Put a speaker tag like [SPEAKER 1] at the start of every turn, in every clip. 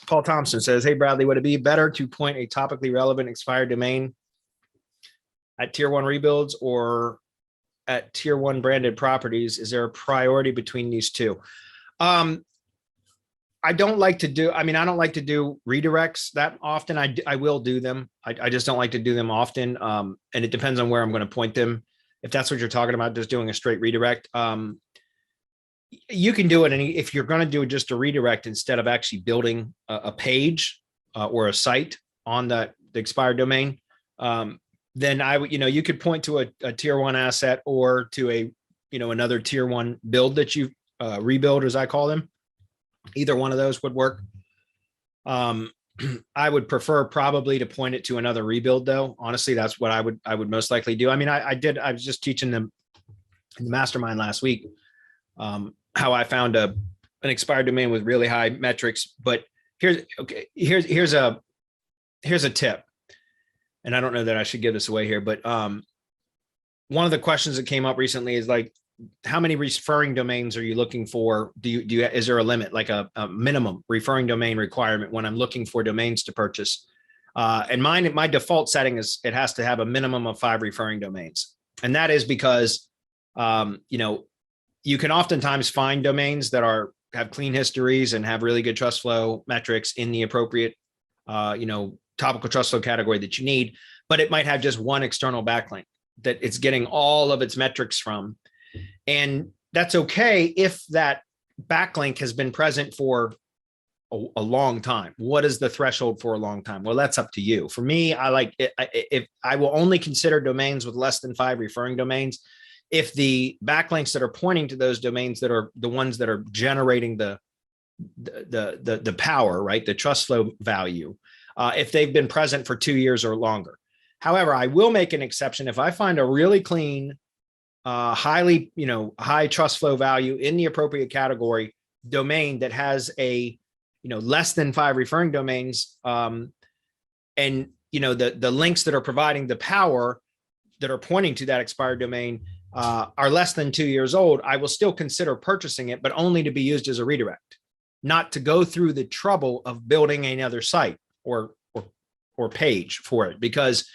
[SPEAKER 1] Paul Thompson says, hey, Bradley, would it be better to point a topically relevant expired domain at tier one rebuilds or at tier one branded properties? Is there a priority between these two? I don't like to do, I don't like to do redirects that often. I will do them. I just don't like to do them often. And it depends on where I'm going to point them. If that's what you're talking about, just doing a straight redirect. You can do it. And if you're going to do just a redirect instead of actually building a page or a site on the expired domain, then I would, you could point to a tier one asset or to a, another tier one build that you rebuild, as I call them. Either one of those would work. I would prefer probably to point it to another rebuild though. Honestly, that's what I would most likely do. I was just teaching them in the mastermind last week, how I found an expired domain with really high metrics, but here's a tip. And I don't know that I should give this away here, but one of the questions that came up recently is like, how many referring domains are you looking for? Is there a limit, like a minimum referring domain requirement when I'm looking for domains to purchase? And my default setting is it has to have a minimum of 5 referring domains. And that is because, you can oftentimes find domains that have clean histories and have really good trust flow metrics in the appropriate, topical trust flow category that you need, but it might have just one external backlink that it's getting all of its metrics from. And that's okay if that backlink has been present for a long time. What is the threshold for a long time? Well, that's up to you. For me, I like it. If I will only consider domains with less than 5 referring domains, if the backlinks that are pointing to those domains that are the ones that are generating the power, right? The trust flow value, if they've been present for 2 years or longer. However, I will make an exception if I find a really clean, highly, high trust flow value in the appropriate category domain that has a, less than 5 referring domains. And, the links that are providing the power that are pointing to that expired domain are less than 2 years old. I will still consider purchasing it, but only to be used as a redirect, not to go through the trouble of building another site or page for it, because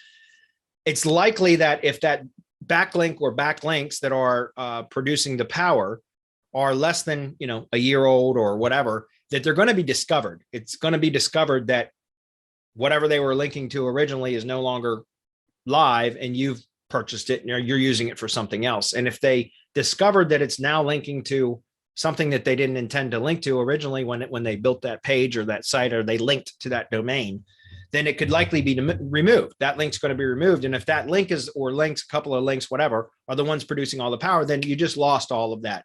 [SPEAKER 1] it's likely that if that backlink or backlinks that are producing the power are less than, a year old or whatever, that they're going to be discovered. It's going to be discovered that whatever they were linking to originally is no longer live and you've purchased it and you're using it for something else. And if they discovered that it's now linking to something that they didn't intend to link to originally when they built that page or that site, or they linked to that domain, then it could likely be removed. That link's going to be removed. And if that link or links, a couple of links, whatever, are the ones producing all the power, then you just lost all of that.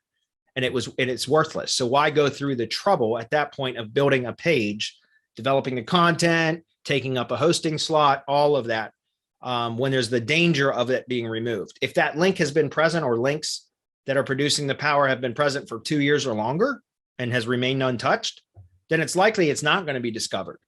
[SPEAKER 1] And it's worthless. So why go through the trouble at that point of building a page, developing the content, taking up a hosting slot, all of that, when there's the danger of it being removed? If that link has been present, or links that are producing the power have been present for 2 years or longer and has remained untouched, then it's likely it's not going to be discovered.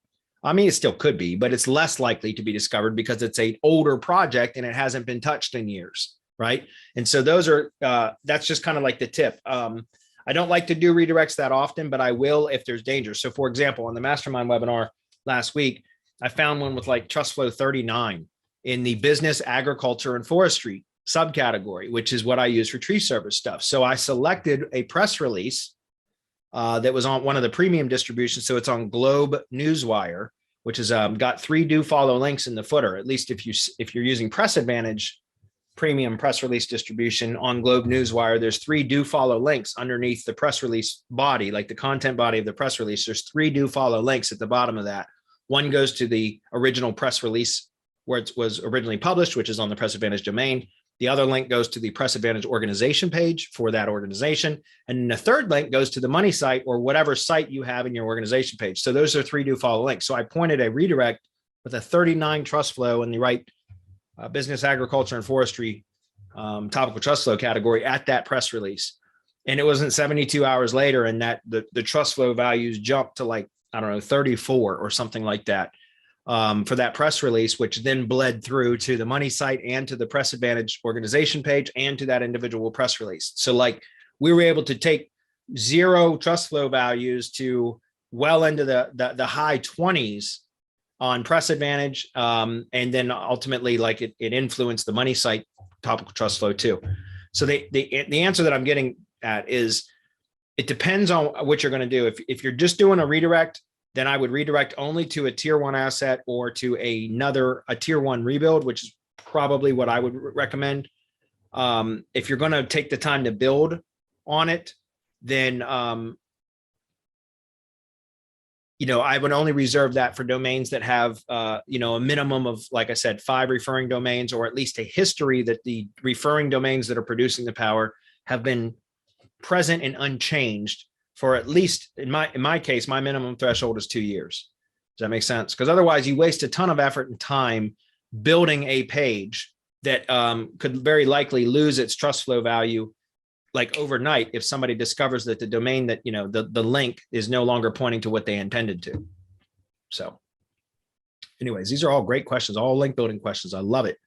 [SPEAKER 1] It still could be, but it's less likely to be discovered because it's an older project and it hasn't been touched in years, right? And so those are, that's just kind of like the tip. I don't like to do redirects that often, but I will if there's danger. So for example, on the mastermind webinar last week, I found one with like trust flow 39 in the business, agriculture, and forestry subcategory, which is what I use for tree service stuff. So I selected a press release that was on one of the premium distributions. So it's on Globe Newswire, which has got 3 do follow links in the footer. At least if you're using Press Advantage premium press release distribution on Globe Newswire, there's 3 do follow links underneath the press release body, like the content body of the press release. There's 3 do follow links at the bottom of that. One goes to the original press release where it was originally published, which is on the Press Advantage domain. The other link goes to the Press Advantage organization page for that organization. And the third link goes to the money site or whatever site you have in your organization page. So those are 3 do follow links. So I pointed a redirect with a 39 trust flow in the right business, agriculture, and forestry topical trust flow category at that press release. And it wasn't 72 hours later and that the trust flow values jumped to like, I don't know, 34 or something like that. For that press release, which then bled through to the money site and to the Press Advantage organization page and to that individual press release. So like we were able to take 0 trust flow values to well into the high 20s on press advantage. And then ultimately, like it influenced the money site topical trust flow too. So the answer that I'm getting at is it depends on what you're going to do. If you're just doing a redirect, then I would redirect only to a tier one asset or to a tier one rebuild, which is probably what I would recommend. If you're going to take the time to build on it, then I would only reserve that for domains that have, a minimum of, like I said, 5 referring domains, or at least a history that the referring domains that are producing the power have been present and unchanged for at least, in my case, my minimum threshold is 2 years. Does that make sense? Because otherwise you waste a ton of effort and time building a page that could very likely lose its trust flow value like overnight if somebody discovers that the domain that, the link is no longer pointing to what they intended to. So anyways, these are all great questions, all link building questions. I love it.